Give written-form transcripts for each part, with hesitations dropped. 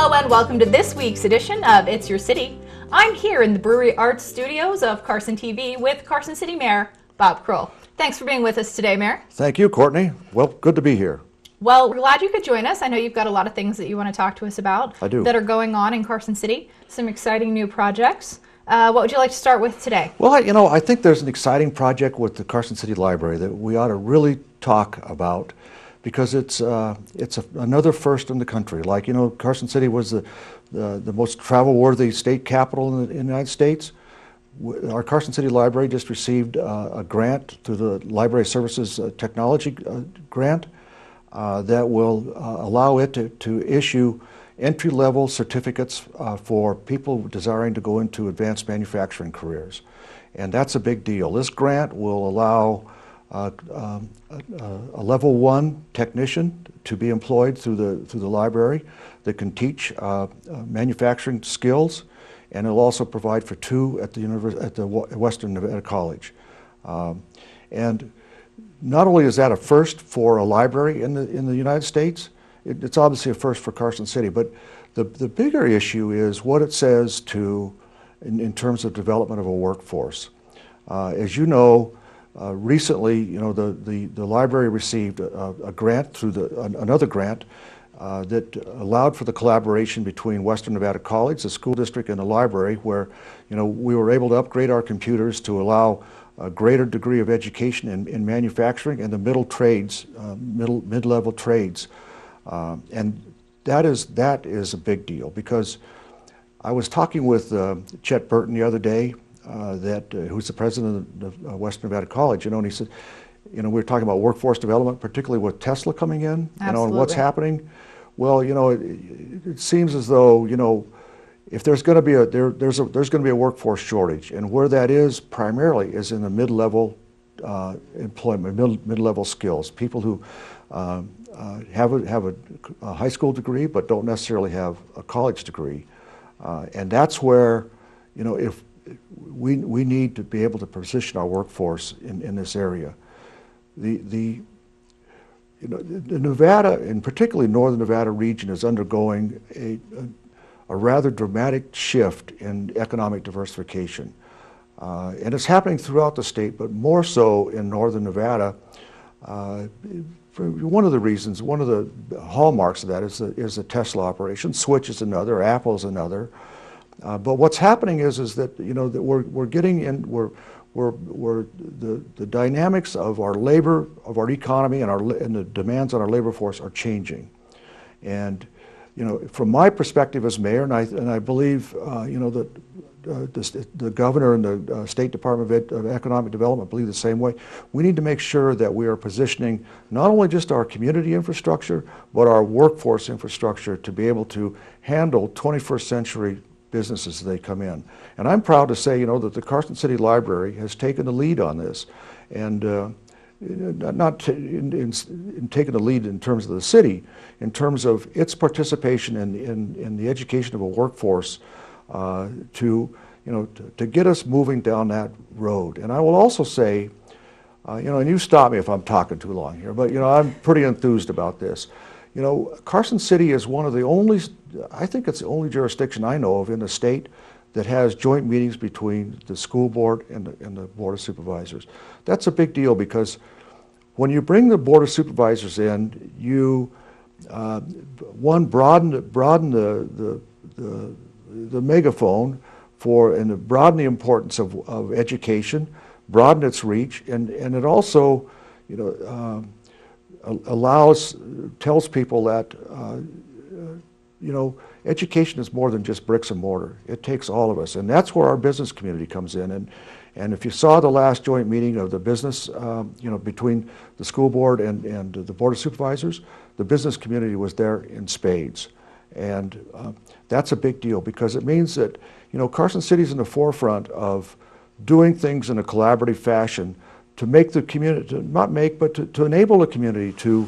Hello and welcome to this week's edition of It's Your City. I'm here in the Brewery Arts Studios of Carson TV with Carson City Mayor Bob Crowell. Thanks for being with us today, Mayor. Thank you, Courtney. Well, good to be here. Well, we're glad you could join us. I know you've got a lot of things that you want to talk to us about. I do. That are going on in Carson City. Some exciting new projects. What would you like to start with today? Well, I think there's an exciting project with the Carson City Library that we ought to really talk about because it's another first in the country. Like, Carson City was the most travel-worthy state capital in the United States. Our Carson City Library just received a grant through the Library Services Technology grant that will allow it to issue entry-level certificates for people desiring to go into advanced manufacturing careers. And that's a big deal. This grant will allow a level 1 technician to be employed through the library that can teach manufacturing skills, and it'll also provide for 2 at the Western Nevada College. And not only is that a first for a library in the United States, it's obviously a first for Carson City, but the bigger issue is what it says in terms of development of a workforce. As you know, recently, the library received a grant through another grant that allowed for the collaboration between Western Nevada College, the school district, and the library, where we were able to upgrade our computers to allow a greater degree of education in manufacturing and the mid-level trades. And that is a big deal, because I was talking with Chet Burton the other day, who's the president of Western Nevada College, and he said, we were talking about workforce development, particularly with Tesla coming in, and what's happening. Well, it seems as though if there's going to be there's going to be a workforce shortage, and where that is primarily is in the mid-level employment, mid-level skills, people who have a high school degree but don't necessarily have a college degree, and that's where if we need to be able to position our workforce in this area. The Nevada, and particularly northern Nevada region, is undergoing a rather dramatic shift in economic diversification. And it's happening throughout the state, but more so in northern Nevada. One of the reasons, one of the hallmarks of that is the Tesla operation. Switch is another, Apple is another. But what's happening is that that we're getting in, the dynamics of our labor, of our economy, and the demands on our labor force are changing. And from my perspective as mayor, and I believe that the governor and the State Department of Economic Development believe the same way. We need to make sure that we are positioning not only just our community infrastructure, but our workforce infrastructure to be able to handle 21st century businesses as they come in. And I'm proud to say, that the Carson City Library has taken the lead on this, and not in taking the lead in terms of the city, in terms of its participation in the education of a workforce to get us moving down that road. And I will also say, and you stop me if I'm talking too long here, but I'm pretty enthused about this. Carson City is one of the only, I think it's the only jurisdiction I know of in the state that has joint meetings between the school board and the Board of Supervisors. That's a big deal, because when you bring the Board of Supervisors in, you broaden the megaphone and broaden the importance of education, broaden its reach, and it also tells people that education is more than just bricks and mortar. It takes all of us, and that's where our business community comes in. And if you saw the last joint meeting of the business, between the school board and the Board of Supervisors, the business community was there in spades. And that's a big deal, because it means that Carson City's in the forefront of doing things in a collaborative fashion to make the community, to enable the community to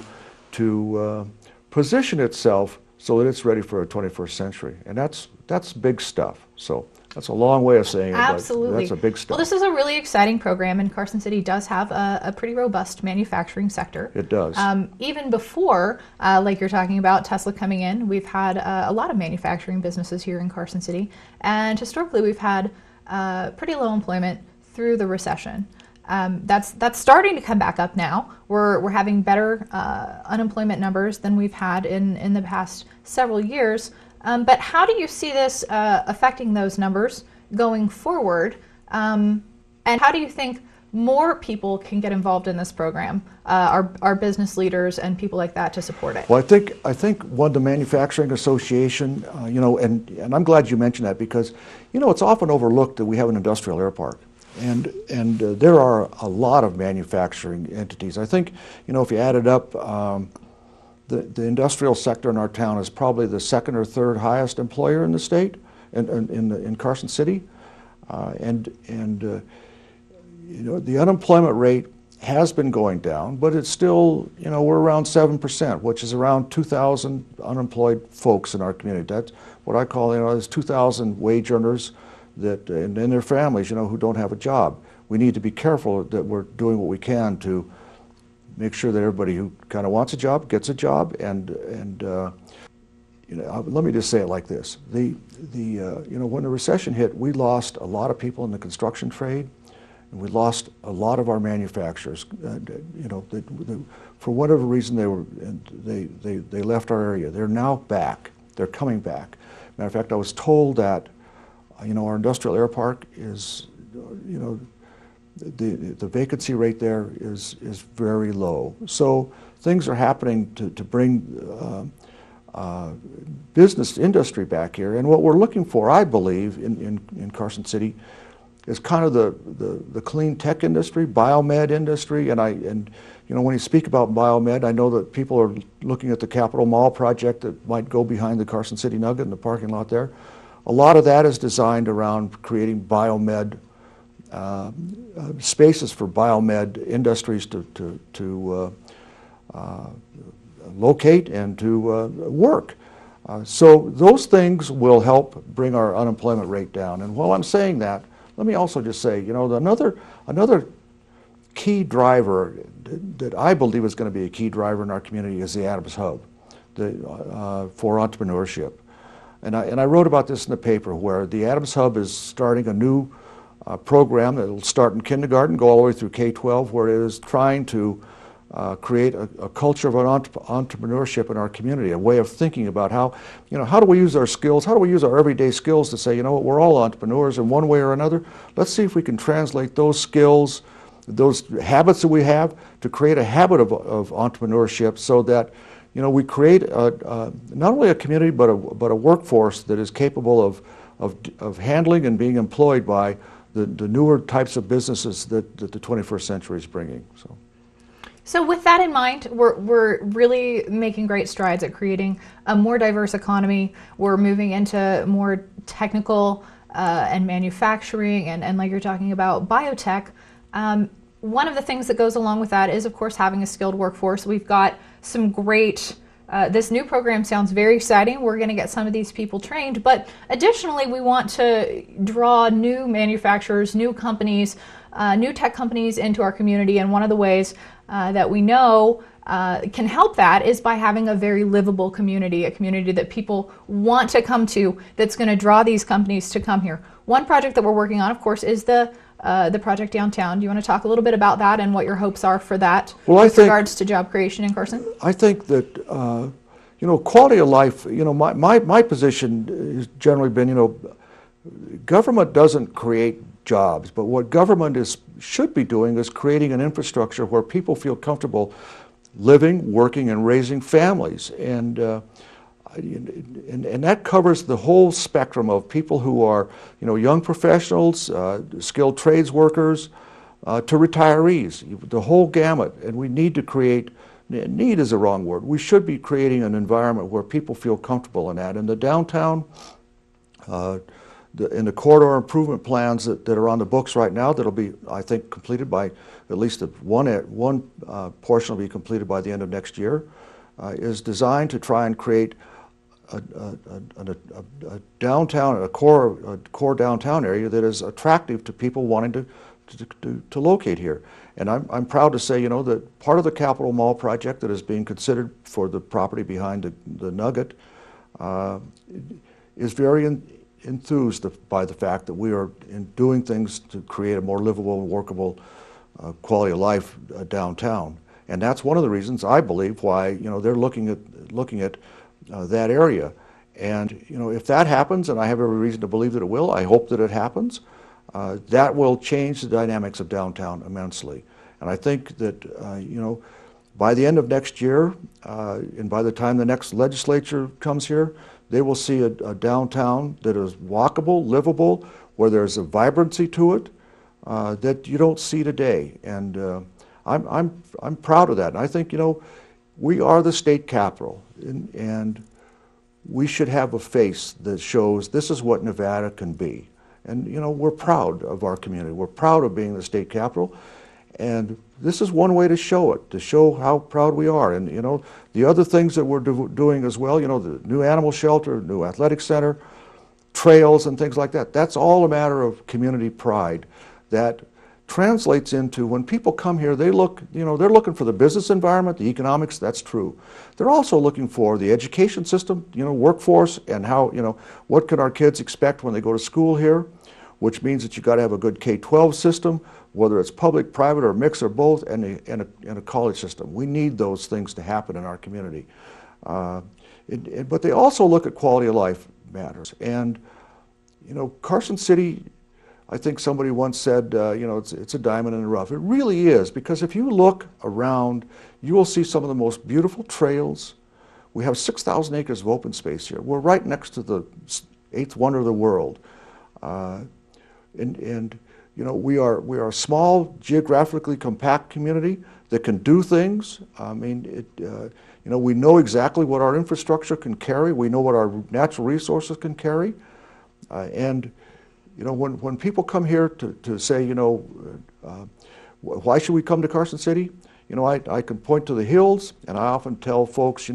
position itself so that it's ready for a 21st century. And that's big stuff. So That's a long way of saying it, Absolutely. but that's a big step. Well, this is a really exciting program, and Carson City does have a pretty robust manufacturing sector. It does. Even before, like you're talking about, Tesla coming in, we've had a lot of manufacturing businesses here in Carson City, and historically we've had pretty low employment through the recession. That's starting to come back up now. We're having better unemployment numbers than we've had in the past several years. But how do you see this affecting those numbers going forward? And how do you think more people can get involved in this program, our business leaders and people like that, to support it? Well, I think the Manufacturing Association, and I'm glad you mentioned that, because it's often overlooked that we have an industrial air park. And there are a lot of manufacturing entities. I think, if you add it up, the industrial sector in our town is probably the second or third highest employer in the state, in Carson City. The unemployment rate has been going down, but it's still, we're around 7%, which is around 2,000 unemployed folks in our community. That's what I call, there's 2,000 wage earners that, and their families, who don't have a job. We need to be careful that we're doing what we can to make sure that everybody who kind of wants a job gets a job. Let me just say it like this: when the recession hit, we lost a lot of people in the construction trade, and we lost a lot of our manufacturers. For whatever reason, they left our area. They're now back. They're coming back. Matter of fact, I was told that our industrial air park is, the vacancy rate there is very low. So things are happening to bring business industry back here. And what we're looking for, I believe, in Carson City, is kind of the clean tech industry, biomed industry. And when you speak about biomed, I know that people are looking at the Capitol Mall project that might go behind the Carson City Nugget in the parking lot there. A lot of that is designed around creating biomed spaces for biomed industries to locate and to work. So those things will help bring our unemployment rate down. And while I'm saying that, let me also just say, another key driver that I believe is going to be a key driver in our community is the Adams Hub for entrepreneurship. And I wrote about this in the paper, where the Adams Hub is starting a new program that will start in kindergarten, go all the way through K-12, where it is trying to create a culture of entrepreneurship in our community, a way of thinking about how do we use our skills, how do we use our everyday skills to say, we're all entrepreneurs in one way or another. Let's see if we can translate those skills, those habits that we have, to create a habit of entrepreneurship, so that we create not only a community but a workforce that is capable of handling and being employed by the newer types of businesses that the 21st century is bringing. So with that in mind, we're really making great strides at creating a more diverse economy. We're moving into more technical and manufacturing, and like you're talking about, biotech. One of the things that goes along with that is, of course, having a skilled workforce. We've got some great, this new program sounds very exciting. We're going to get some of these people trained, but additionally, we want to draw new manufacturers, new companies, new tech companies into our community. And one of the ways that we know can help that is by having a very livable community, a community that people want to come to, that's going to draw these companies to come here. One project that we're working on, of course, is the project downtown. Do you want to talk a little bit about that and what your hopes are for that with regards to job creation in Carson? I think that quality of life. My position has generally been, government doesn't create jobs, but what government should be doing is creating an infrastructure where people feel comfortable living, working, and raising families, and that covers the whole spectrum of people who are, young professionals, skilled trades workers, to retirees, the whole gamut. And we need to create, need is the wrong word, we should be creating an environment where people feel comfortable in that. And the downtown, in the corridor improvement plans that are on the books right now, that'll be, I think, completed by, at least one portion will be completed by the end of next year, is designed to try and create a downtown, a core downtown area that is attractive to people wanting to locate here. And I'm proud to say, that part of the Capitol Mall project that is being considered for the property behind the Nugget is very enthused by the fact that we are doing things to create a more livable and workable quality of life downtown. And that's one of the reasons I believe why they're looking at that area. And if that happens, and I have every reason to believe that it will, I hope that it happens. That will change the dynamics of downtown immensely. And I think that by the end of next year, and by the time the next legislature comes here, they will see a downtown that is walkable, livable, where there's a vibrancy to it that you don't see today. And I'm proud of that. And I think we are the state capital, and we should have a face that shows this is what Nevada can be. And we're proud of our community. We're proud of being the state capital, and this is one way to show it, to show how proud we are. And the other things that we're doing as well, the new animal shelter, new athletic center, trails and things like that. That's all a matter of community pride that translates into when people come here, they're looking for the business environment, the economics, that's true. They're also looking for the education system, workforce, and how, what can our kids expect when they go to school here, which means that you got to have a good K-12 system, whether it's public, private, or a mix or both, and a college system. We need those things to happen in our community. But they also look at quality of life matters. And, Carson City, I think somebody once said, it's a diamond in the rough. It really is, because if you look around, you will see some of the most beautiful trails. We have 6,000 acres of open space here. We're right next to the eighth wonder of the world. We are a small, geographically compact community that can do things. I mean, we know exactly what our infrastructure can carry. We know what our natural resources can carry. When people come here to say, why should we come to Carson City? I can point to the hills, and I often tell folks,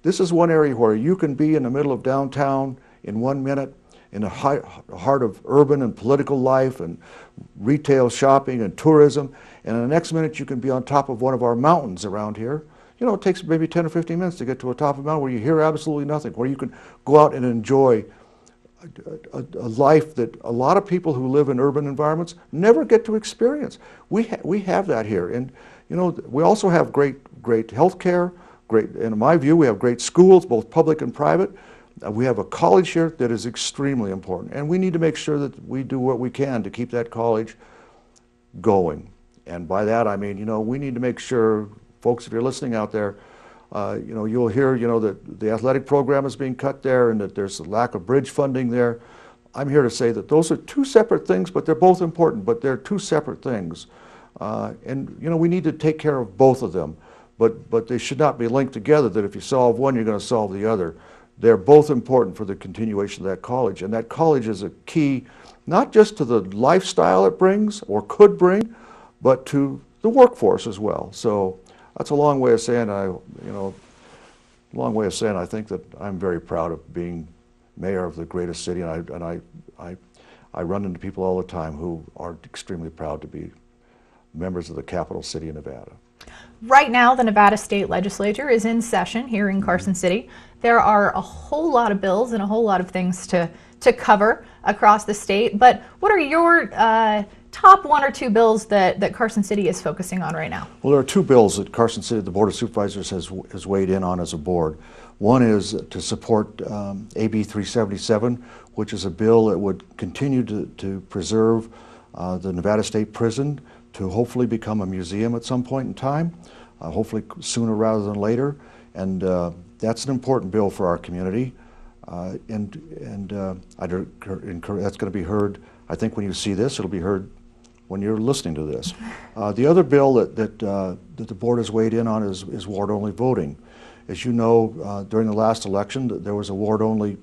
this is one area where you can be in the middle of downtown in 1 minute, in the heart of urban and political life and retail shopping and tourism, and in the next minute you can be on top of one of our mountains around here. It takes maybe 10 or 15 minutes to get to a top of a mountain where you hear absolutely nothing, where you can go out and enjoy a life that a lot of people who live in urban environments never get to experience. We have that here, and we also have great health care. In my view, we have great schools, both public and private. We have a college here that is extremely important, and we need to make sure that we do what we can to keep that college going. And by that I mean, we need to make sure, folks, if you're listening out there, you'll hear, that the athletic program is being cut there and that there's a lack of bridge funding there. I'm here to say that those are two separate things, but they're both important, but they're two separate things. We need to take care of both of them, but they should not be linked together, that if you solve one, you're going to solve the other. They're both important for the continuation of that college, and that college is a key, not just to the lifestyle it brings or could bring, but to the workforce as well. So that's a long way of saying I think that I'm very proud of being mayor of the greatest city, and I run into people all the time who are extremely proud to be members of the capital city of Nevada. Right now, the Nevada State Legislature is in session here in Carson City. There are a whole lot of bills and a whole lot of things to cover across the state, but what are your top one or two bills that Carson City is focusing on right now? Well, there are two bills that Carson City, the Board of Supervisors, has weighed in on as a board. One is to support AB 377, which is a bill that would continue to preserve the Nevada State Prison to hopefully become a museum at some point in time, hopefully sooner rather than later. And that's an important bill for our community. That's going to be heard, I think, when you see this. It'll be heard when you're listening to this. The other bill that the board has weighed in on is ward-only voting. As you know, during the last election, there was a ward-only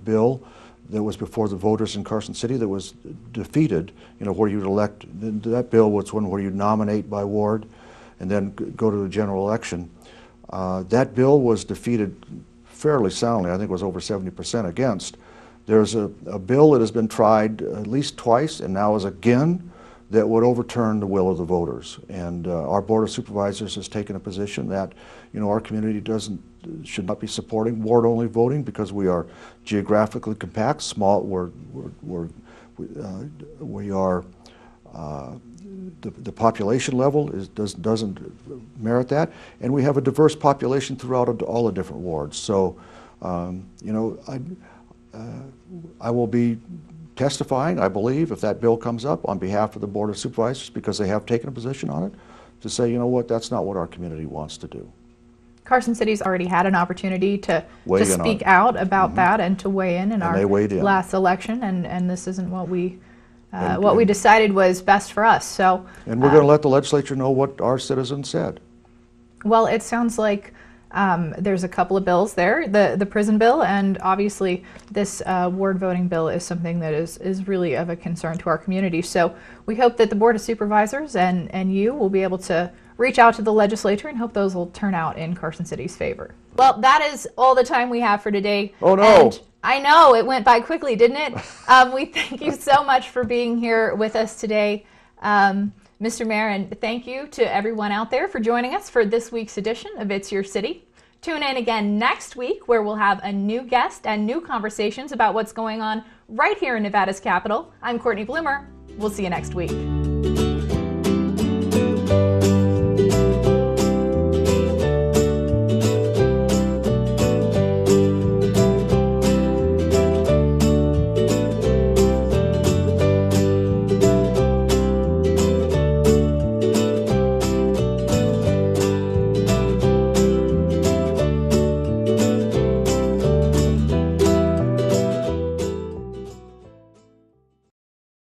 bill that was before the voters in Carson City that was defeated, where you'd elect. That bill was one where you nominate by ward and then go to the general election. That bill was defeated fairly soundly. I think it was over 70% against. There's a bill that has been tried at least twice and now is again that would overturn the will of the voters. And our Board of Supervisors has taken a position that, you know, our community should not be supporting ward-only voting because we are geographically compact, small. The population level doesn't merit that, and we have a diverse population throughout all the different wards. So, you know, I will be testifying, I believe, if that bill comes up on behalf of the Board of Supervisors, because they have taken a position on it, to say, you know what, that's not what our community wants to do. Carson City's already had an opportunity to speak out about mm-hmm. that and to weigh in our last election, and this isn't what we decided was best for us. So, and we're going to let the legislature know what our citizens said. Well, it sounds like there's a couple of bills there, the prison bill, and obviously this ward voting bill is something that is really of a concern to our community. So we hope that the Board of Supervisors and you will be able to reach out to the legislature and hope those will turn out in Carson City's favor. Well, that is all the time we have for today. Oh no! And I know, it went by quickly, didn't it? We thank you so much for being here with us today, Mr. Mayor, and thank you to everyone out there for joining us for this week's edition of It's Your City. Tune in again next week where we'll have a new guest and new conversations about what's going on right here in Nevada's capital. I'm Cortney Bloomer. We'll see you next week.